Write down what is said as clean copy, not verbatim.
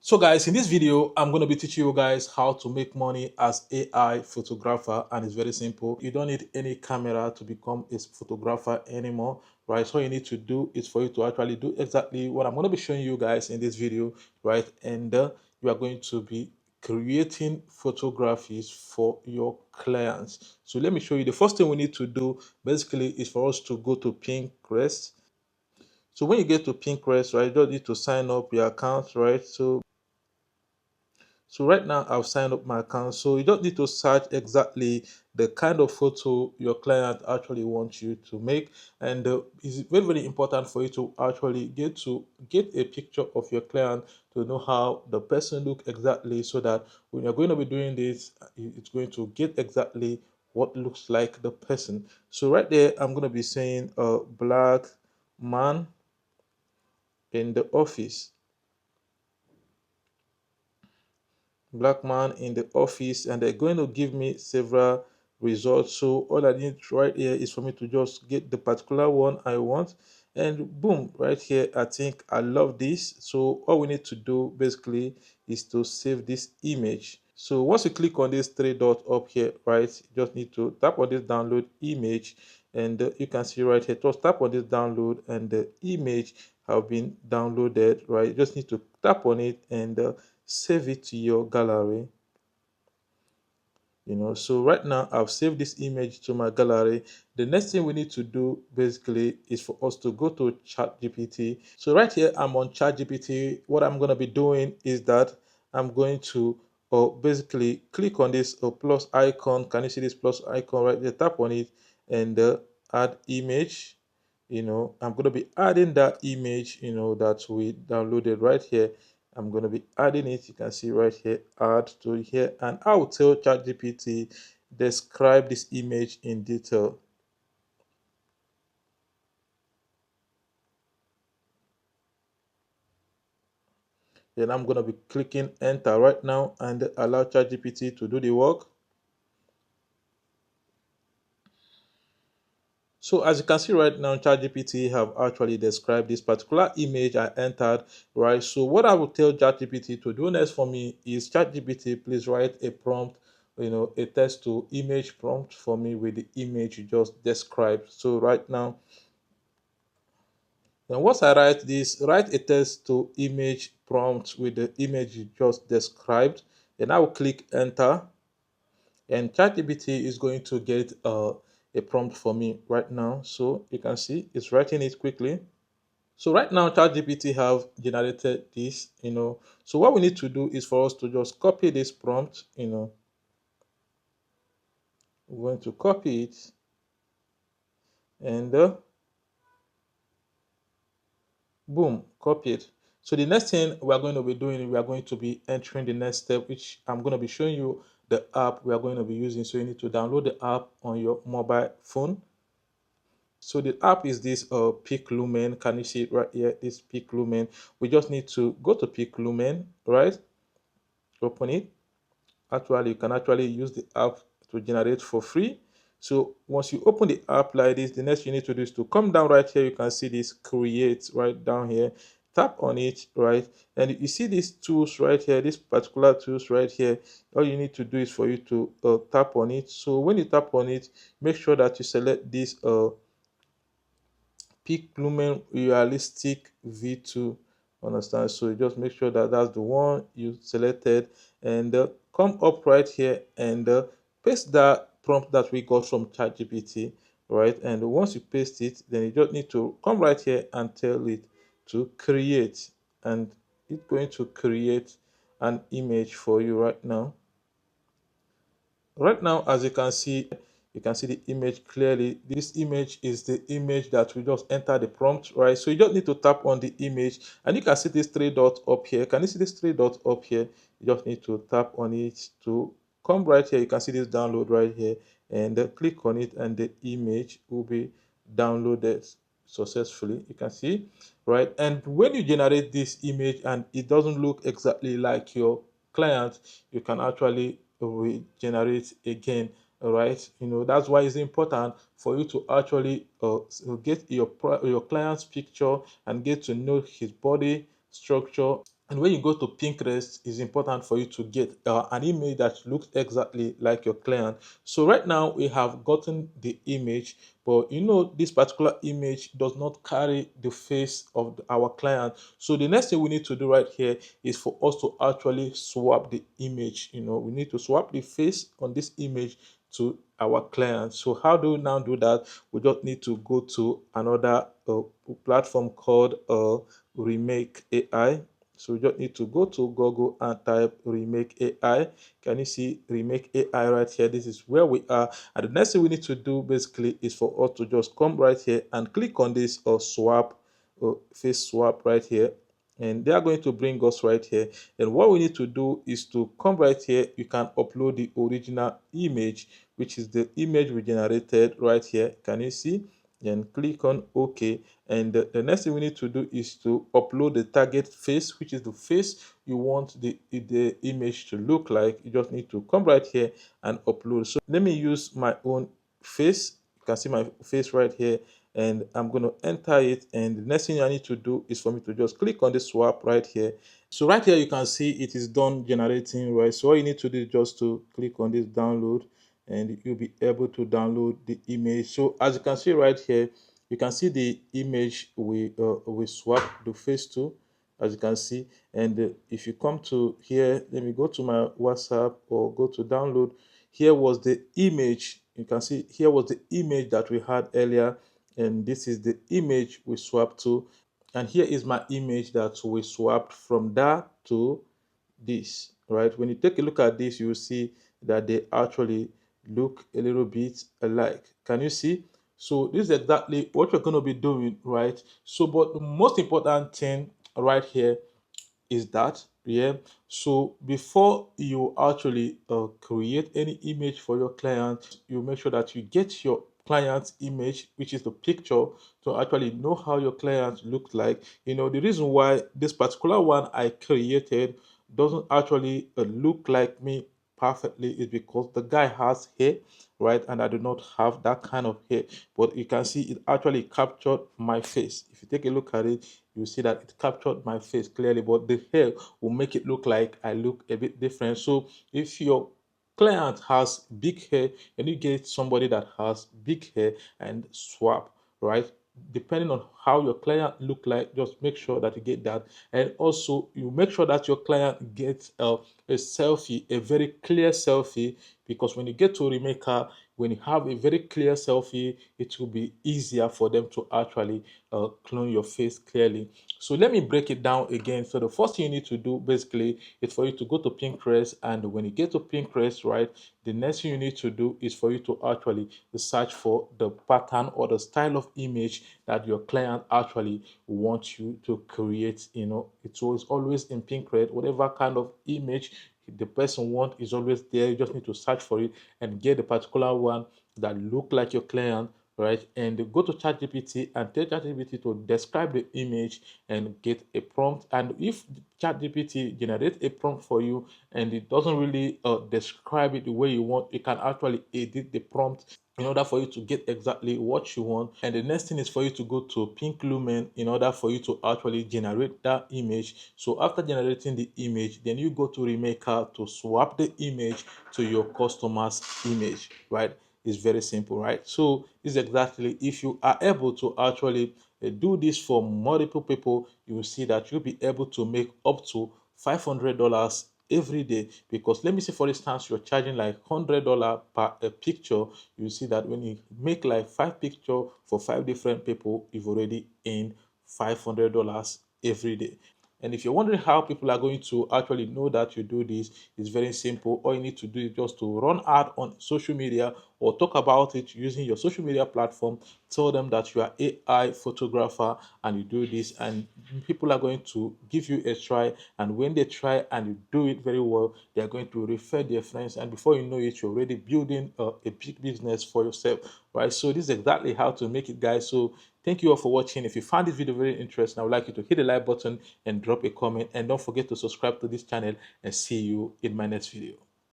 So guys, in this video, I'm going to be teaching you guys how to make money as AI photographer, and it's very simple. You don't need any camera to become a photographer anymore, right? So all you need to do is for you to actually do exactly what I'm going to be showing you guys in this video, right? And you are going to be creating photographies for your clients. So let me show you. The first thing we need to do basically is for us to go to Pinterest. So when you get to Pinterest, right, you just need to sign up your account, right? So right now I've signed up my account. So you don't need to search exactly the kind of photo your client actually wants you to make. And it's very, very important for you to actually get a picture of your client to know how the person look exactly, so that when you're going to be doing this, it's going to get exactly what looks like the person. So right there, I'm going to be saying a black man in the office. Black man in the office, and they're going to give me several results. So all I need right here is for me to just get the particular one I want, and boom, right here. I think I love this. So all we need to do basically is to save this image. So once you click on this three dot up here, right, you just need to tap on this download image, and you can see right here, just tap on this download and the image have been downloaded, right? You just need to tap on it and save it to your gallery. So right now I've saved this image to my gallery. The next thing we need to do basically is for us to go to ChatGPT. So right here I'm on ChatGPT. What I'm going to be doing is that I'm going to basically click on this plus icon. Can you see this plus icon right there? Tap on it and add image. I'm going to be adding that image that we downloaded right here. I'm going to be adding it. You can see right here, add to here, and I will tell ChatGPT describe this image in detail. Then I'm going to be clicking enter right now and allow ChatGPT to do the work. So as you can see right now, ChatGPT have actually described this particular image I entered, right? So what I will tell ChatGPT to do next for me is, ChatGPT, please write a prompt, a text to image prompt for me with the image you just described. So right now, once I write this, write a text to image prompt with the image you just described, then I will click enter, and ChatGPT is going to get a prompt for me right now. So you can see it's writing it quickly. So right now ChatGPT have generated this. So what we need to do is for us to just copy this prompt. We're going to copy it, and boom, copy it. So the next thing we are going to be doing, we are going to be entering the next step, which I'm going to be showing you the app we are going to be using. So you need to download the app on your mobile phone. So the app is this PLUMMAN. Can you see it right here? This PLUMMAN. We just need to go to PLUMMAN, right? Open it. Actually, you can actually use the app to generate for free. So once you open the app like this, the next you need to do is to come down right here. You can see this create right down here. Tap on it, right? And you see these tools right here, this particular tools right here. All you need to do is for you to tap on it. So when you tap on it, make sure that you select this Peak Lumen Realistic V2. Understand? So you just make sure that that's the one you selected, and come up right here and paste that prompt that we got from ChatGPT, right? And once you paste it, then you just need to come right here and tell it to create, and it's going to create an image for you right now. Right now, as you can see the image clearly. This image is the image that we just entered the prompt, right? So you just need to tap on the image, and you can see this three dots up here. Can you see this three dots up here? You just need to tap on it to come right here. You can see this download right here, and click on it, and the image will be downloaded successfully. You can see, right? And when you generate this image and it doesn't look exactly like your client, you can actually regenerate again. All right, that's why it's important for you to actually get your client's picture and get to know his body structure And when you go to Pinterest, it's important for you to get an image that looks exactly like your client. So right now we have gotten the image, but you know this particular image does not carry the face of our client. So the next thing we need to do right here is for us to actually swap the image. You know, we need to swap the face on this image to our client. So how do we now do that? We just need to go to another platform called Remake AI. So you just need to go to Google and type Remake AI. Can you see Remake AI right here? This is where we are. And the next thing we need to do basically is for us to just come right here and click on this or swap or face swap right here. And they are going to bring us right here. And what we need to do is to come right here. You can upload the original image, which is the image we generated right here. Can you see? Then click on OK. And the next thing we need to do is to upload the target face, which is the face you want the image to look like. You just need to come right here and upload. So let me use my own face. You can see my face right here, and I'm going to enter it. And the next thing I need to do is for me to just click on the swap right here. So right here you can see it is done generating, right? So all you need to do is just to click on this download, and you'll be able to download the image. So as you can see right here, you can see the image we swap the face to, as you can see. And if you come to here, let me go to my WhatsApp or go to download. Here was the image. You can see here was the image that we had earlier, and this is the image we swapped to. And here is my image that we swapped from that to this, right? When you take a look at this, you will see that they actually look a little bit alike. Can you see? So this is exactly what we're going to be doing, right? So but the most important thing right here is that, yeah, so before you actually create any image for your client, you make sure that you get your client's image, which is the picture, to actually know how your client looks like. You know, the reason why this particular one I created doesn't actually look like me perfectly is because the guy has hair, right, and I do not have that kind of hair. But you can see it actually captured my face. If you take a look at it, you see that it captured my face clearly, but the hair will make it look like I look a bit different. So if your client has big hair and you get somebody that has big hair and swap, right, depending on how your client look like, just make sure that you get that. And also you make sure that your client gets a selfie, a very clear selfie, because when you get to Remaker, when you have a very clear selfie, it will be easier for them to actually clone your face clearly. So let me break it down again. So the first thing you need to do basically is for you to go to Pinterest, and when you get to Pinterest, right, the next thing you need to do is for you to actually search for the pattern or the style of image that your client actually wants you to create. You know, it's always in Pinterest. Whatever kind of image the person want is always there. You just need to search for it and get the particular one that look like your client, right? And go to ChatGPT and tell ChatGPT to describe the image and get a prompt. And if ChatGPT generates a prompt for you and it doesn't really describe it the way you want, you can actually edit the prompt in order for you to get exactly what you want. And the next thing is for you to go to PLUMMAN in order for you to actually generate that image. So after generating the image, then you go to Remaker to swap the image to your customer's image, right? It's very simple, right? So this is exactly, if you are able to actually do this for multiple people, you will see that you'll be able to make up to $500 every day. Because let me say, for instance, you're charging like $100 per a picture. You see that when you make like 5 pictures for 5 different people, you've already earned $500 every day. And if you're wondering how people are going to actually know that you do this, it's very simple. All you need to do is just to run ad on social media or talk about it using your social media platform. Tell them that you are AI photographer and you do this, and people are going to give you a try. And when they try and you do it very well, they are going to refer their friends, and before you know it, you're already building a big business for yourself, right? So this is exactly how to make it, guys. So thank you all for watching. If you found this video very interesting, I would like you to hit the like button and drop a comment, and don't forget to subscribe to this channel, and see you in my next video.